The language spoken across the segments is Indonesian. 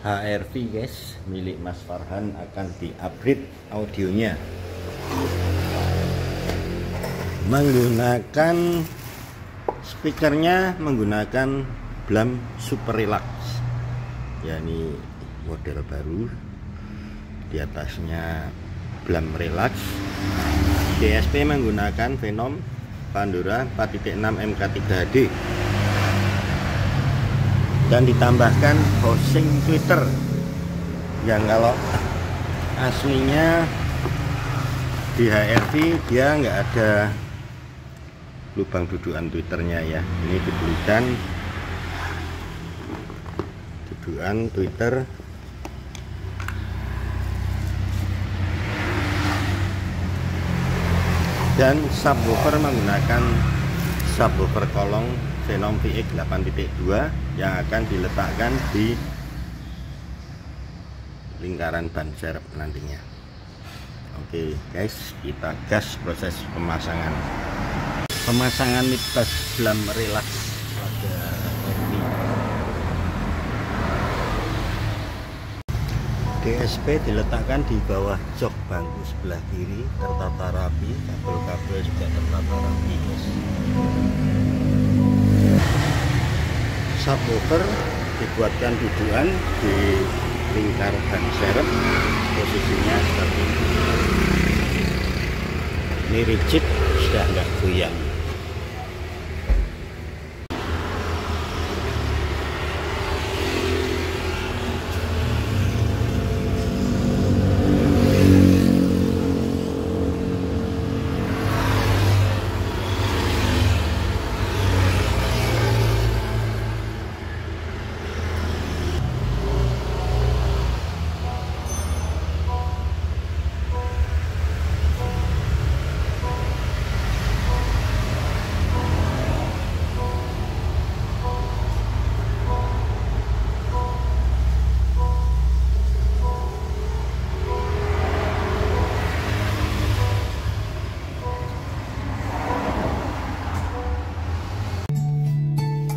HRV guys, milik Mas Farhan akan di-upgrade audionya menggunakan speakernya, menggunakan Blam Super Relax ya. Ini model baru, di atasnya Blam Relax. DSP menggunakan Venom Pandora 4.6 MK3HD dan ditambahkan housing Twitter yang kalau aslinya di HRV dia nggak ada lubang dudukan Twitternya ya. Ini dibelikan dudukan Twitter dan subwoofer menggunakan subwoofer kolong Venom VX 8.2 yang akan diletakkan di lingkaran ban serep nantinya. Oke guys, kita gas proses pemasangan midbus Blam Relax pada ini. DSP diletakkan di bawah jok bangku sebelah kiri, tertata rapi, kabel-kabel juga tertata rapi guys. Subwoofer dibuatkan dudukan di lingkar ban serep, posisinya seperti ini. Ini rigid, sudah enggak goyang.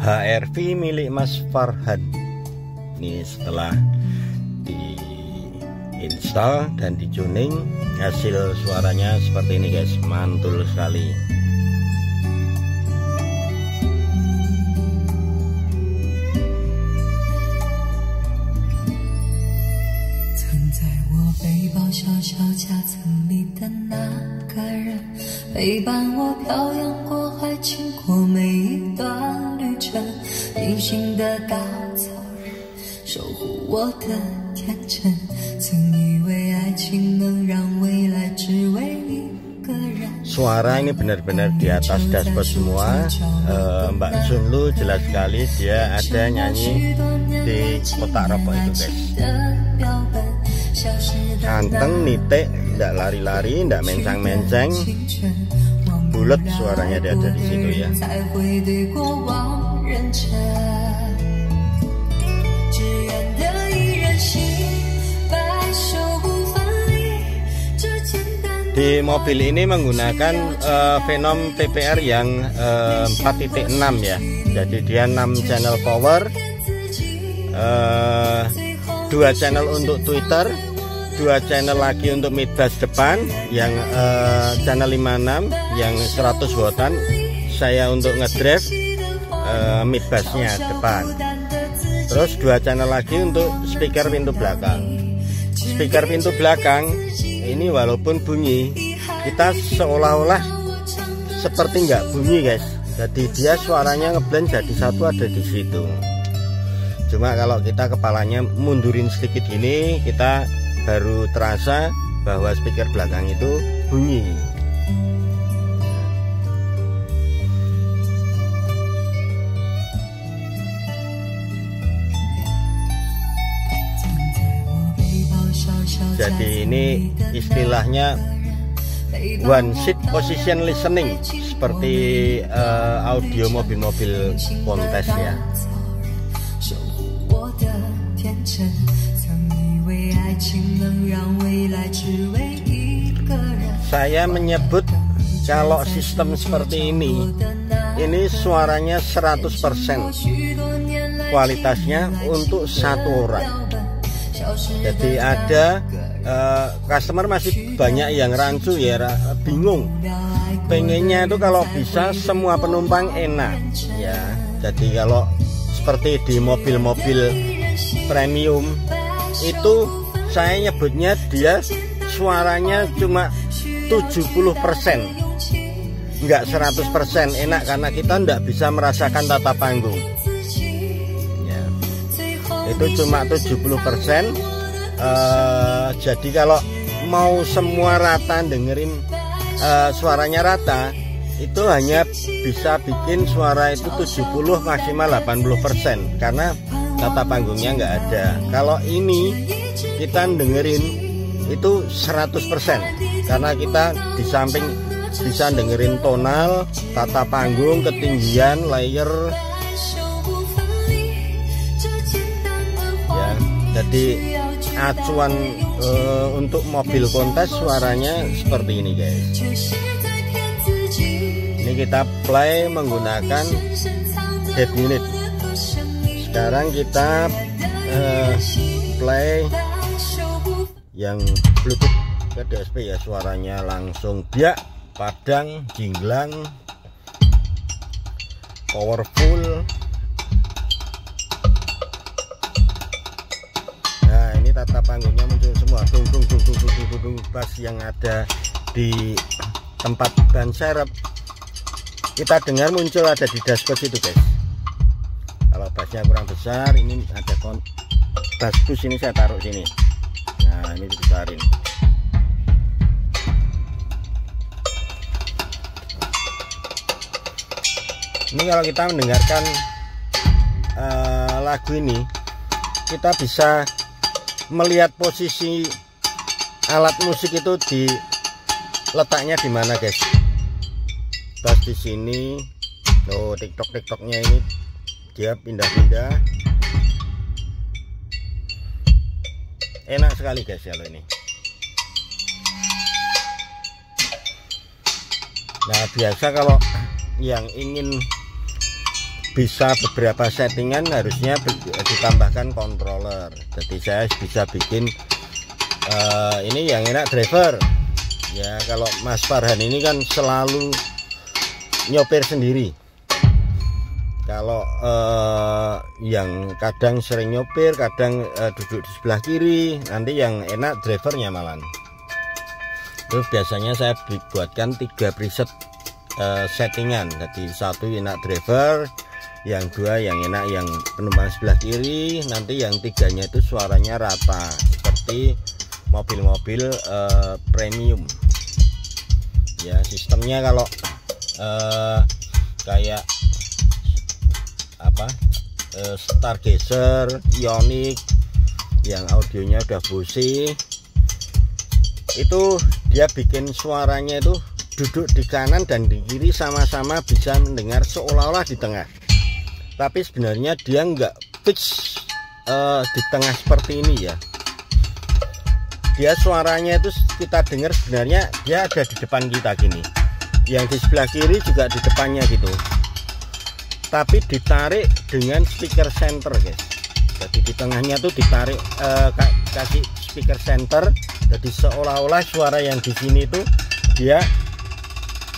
HRV milik Mas Farhan. Ini setelah diinstal dan dituning, hasil suaranya seperti ini guys, mantul sekali. Suara ini benar-benar di atas dashboard semua. Mbak Sunlu jelas sekali, dia ada nyanyi di kotak rokok itu guys. Anteng, nitik, tidak lari-lari, tidak mencang-menceng, bulat suaranya dia ada di situ ya. Di mobil ini menggunakan Venom TPR yang 4.6 ya. Jadi dia 6 channel power, 2 channel untuk Twitter, 2 channel lagi untuk midbus depan yang channel 56 yang 100 wattan. Saya untuk ngedrive midbusnya depan. Terus 2 channel lagi untuk speaker pintu belakang. Speaker pintu belakang ini walaupun bunyi, kita seolah-olah seperti nggak bunyi guys. Jadi dia suaranya ngeblend jadi satu ada di situ. Cuma kalau kita kepalanya mundurin sedikit ini, kita baru terasa bahwa speaker belakang itu bunyi. Jadi ini istilahnya one seat position listening, seperti audio mobil-mobil kontes ya. Saya menyebut kalau sistem seperti ini suaranya 100% kualitasnya untuk satu orang. Jadi ada customer masih banyak yang rancu ya, bingung. Pengennya itu kalau bisa semua penumpang enak ya. Jadi kalau seperti di mobil-mobil premium itu saya nyebutnya dia suaranya cuma 70%, enggak 100% enak, karena kita enggak bisa merasakan tata panggung ya. Itu cuma 70%. Jadi kalau mau semua rata dengerin suaranya rata, itu hanya bisa bikin suara itu 70 maksimal 80%, karena tata panggungnya nggak ada. Kalau ini kita dengerin itu 100%, karena kita di samping bisa dengerin tonal, tata panggung, ketinggian, layer ya. Jadi acuan untuk mobil kontes suaranya seperti ini guys. Ini kita play menggunakan head unit. Sekarang kita play yang Bluetooth ke DSP ya, suaranya langsung biak, padang, jinglang, powerful. Nah ini tata panggungnya muncul semua, tung tung tung tung tung tung tung, bass yang ada di tempat ban serep kita dengar muncul ada di dashboard itu guys. Kalau bassnya kurang besar, ini ada bass boost, ini saya taruh sini. Nah ini dibesarin. Ini kalau kita mendengarkan lagu ini, kita bisa melihat posisi alat musik itu di letaknya di mana guys. Bass di sini, tuh tiktoknya ini dia pindah-pindah. Enak sekali guys kalau ini. Nah biasa kalau yang ingin bisa beberapa settingan harusnya ditambahkan controller. Jadi saya bisa bikin ini yang enak driver ya. Kalau Mas Farhan ini kan selalu nyopir sendiri. Kalau yang kadang sering nyopir, kadang duduk di sebelah kiri, nanti yang enak drivernya malah. Terus biasanya saya buatkan 3 preset settingan. Jadi satu enak driver, yang 2 yang enak yang penumpang sebelah kiri, nanti yang 3-nya itu suaranya rata seperti mobil-mobil premium ya. Sistemnya kalau kayak apa, Stargazer, Ioniq yang audionya udah Bose, itu dia bikin suaranya itu duduk di kanan dan di kiri sama-sama bisa mendengar seolah-olah di tengah, tapi sebenarnya dia nggak fix di tengah seperti ini ya. Dia suaranya itu kita dengar sebenarnya dia ada di depan kita gini, yang di sebelah kiri juga di depannya gitu, tapi ditarik dengan speaker center guys. Jadi di tengahnya tuh ditarik, kasih speaker center, jadi seolah-olah suara yang di sini tuh dia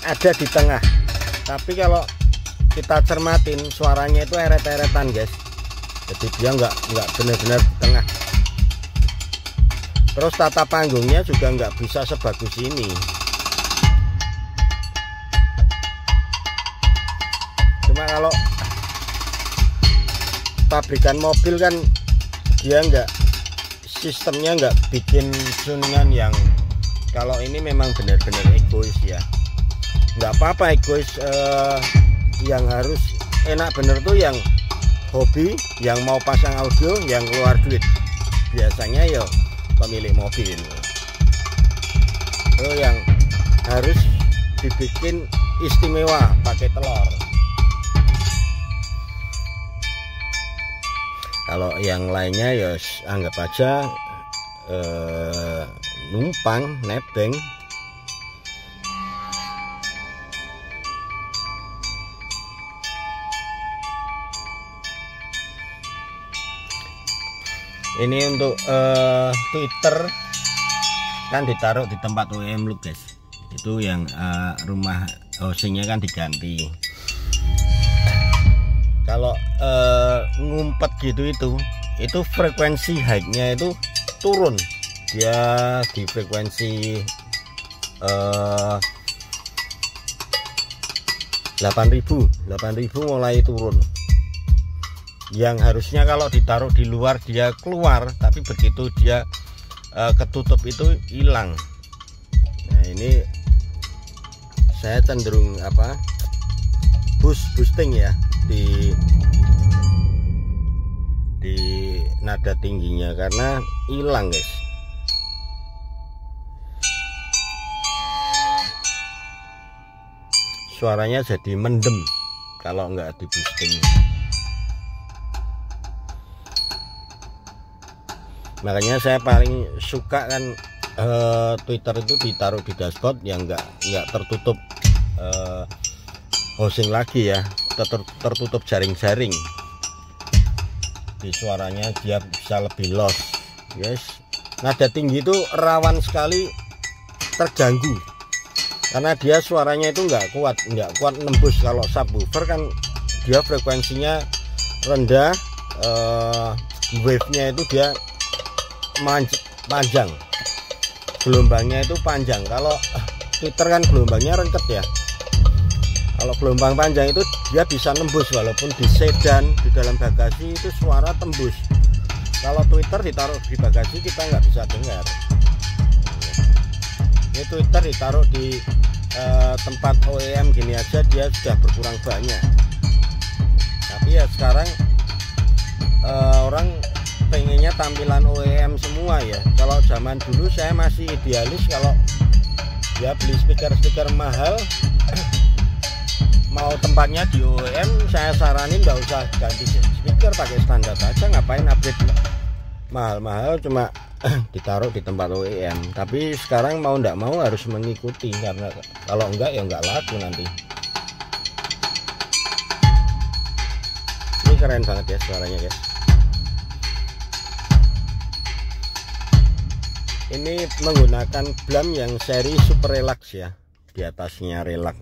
ada di tengah, tapi kalau kita cermatin suaranya itu eret-eretan guys. Jadi dia nggak benar-benar di tengah. Terus tata panggungnya juga nggak bisa sebagus ini. Cuma kalau pabrikan mobil kan dia nggak, sistemnya nggak bikin tuningan yang, kalau ini memang benar-benar egois ya. Nggak apa-apa egois, yang harus enak bener tuh yang hobi, yang mau pasang audio, yang keluar duit. Biasanya ya pemilik mobil itu yang harus dibikin istimewa pakai telur. Kalau yang lainnya ya anggap aja numpang nebeng. Ini untuk Twitter kan ditaruh di tempat OEM lu guys. Itu yang rumah housingnya kan diganti. Kalau ngumpet gitu itu frekuensi high-nya itu turun. Dia di frekuensi 8.000 mulai turun. Yang harusnya kalau ditaruh di luar dia keluar, tapi begitu dia ketutup itu hilang. Nah ini saya cenderung boosting ya di nada tingginya karena hilang guys. Suaranya jadi mendem kalau nggak di boosting. Makanya saya paling suka kan Twitter itu ditaruh di dashboard yang nggak tertutup housing lagi ya, tertutup jaring-jaring. Di suaranya dia bisa lebih loss guys. Nada tinggi itu rawan sekali terganggu karena dia suaranya itu nggak kuat nembus. Kalau subwoofer kan dia frekuensinya rendah, wave-nya itu dia panjang, gelombangnya itu panjang. Kalau Twitter kan gelombangnya rengket ya. Kalau gelombang panjang itu dia bisa nembus, walaupun di sedan di dalam bagasi itu suara tembus. Kalau Twitter ditaruh di bagasi kita nggak bisa dengar. Ini Twitter ditaruh di tempat OEM gini aja dia sudah berkurang banyak. Tapi ya sekarang orang pengennya tampilan OEM semua ya. Kalau zaman dulu saya masih idealis, kalau ya beli speaker mahal mau tempatnya di OEM, saya saranin nggak usah ganti speaker, pakai standar aja. Ngapain upgrade mahal-mahal cuma ditaruh di tempat OEM. Tapi sekarang mau nggak mau harus mengikuti, karena kalau enggak ya nggak laku nanti. Ini keren banget ya suaranya guys. Ini menggunakan Blam yang seri Super Relax ya, di atasnya Relax.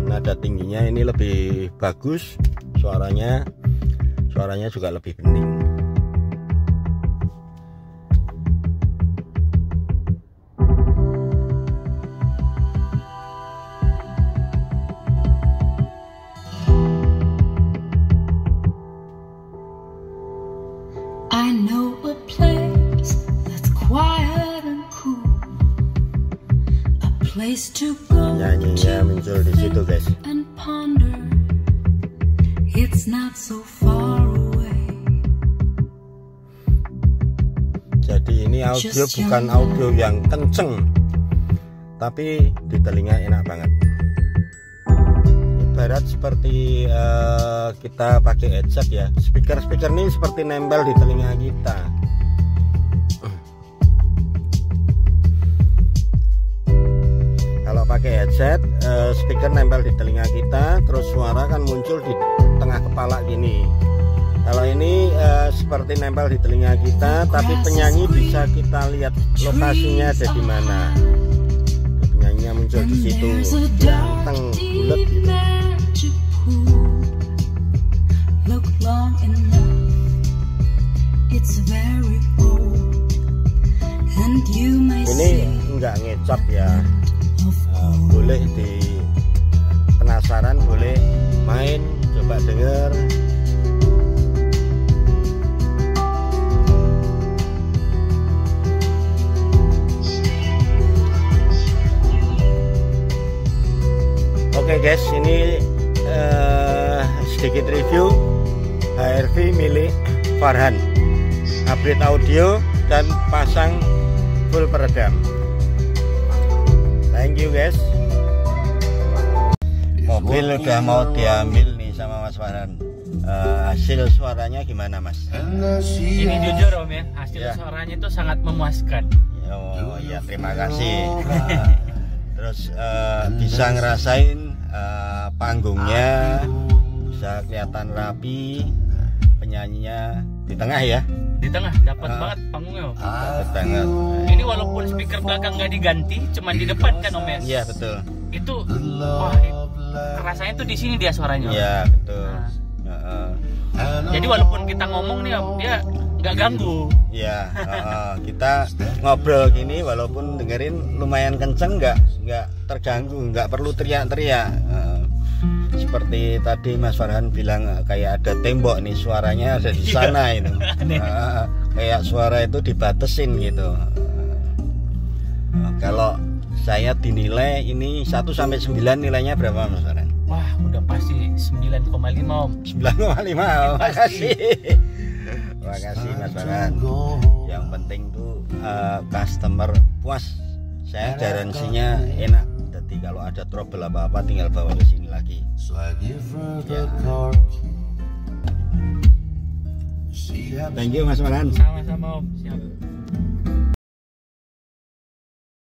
Nada tingginya ini lebih bagus, suaranya juga lebih bening. I know a place that's quiet and cool, a place to go. Nyanyinya muncul di situ guys. And ponder, it's not so far away. Jadi ini audio bukan audio yang kenceng, tapi di telinga enak banget. Ibarat seperti kita pakai headset ya. Speaker ini seperti nempel di telinga kita. Kalau pakai headset, speaker nempel di telinga kita, terus suara kan muncul di tengah kepala gini. Kalau ini seperti nempel di telinga kita, tapi penyanyi bisa kita lihat lokasinya ada di mana. Penyanyinya muncul di situ, ganteng, bulat gitu. Ini enggak ngecap ya. Boleh di penasaran, boleh main, coba denger. Oke guys, ini sedikit review HRV milik Farhan, upgrade audio dan pasang full peredam. Thank you guys. Mobil udah mau diambil nih sama Mas Farhan. Hasil suaranya gimana Mas? Ini jujur Om ya, hasil suaranya itu sangat memuaskan. Oh iya, terima kasih. Terus bisa ngerasain panggungnya, bisa kelihatan rapi, penyanyinya di tengah ya. Di tengah dapat banget panggungnya Om. Dapat banget. Ini walaupun speaker belakang nggak diganti, cuman di depan kan Om ya. Iya betul. Itu wah, kerasanya tuh di sini dia suaranya Om. Iya betul. Jadi walaupun kita ngomong nih Om, dia nggak ganggu. Iya, kita ngobrol gini walaupun dengerin lumayan kenceng, nggak terganggu, nggak perlu teriak-teriak. Seperti tadi Mas Farhan bilang kayak ada tembok nih, suaranya ada di sana itu. Kayak suara itu dibatesin gitu. Kalau saya dinilai ini 1 sampai 9 nilainya berapa Mas Farhan? Wah, udah pasti 9,5 Om. 9,5. Makasih. Makasih Mas Farhan. Yang penting tuh customer puas. Saya garansinya enak. Jadi kalau ada trouble apa-apa tinggal bawa ke sini lagi. Ya. Thank you Mas Farhan. Sama-sama Om. Siap.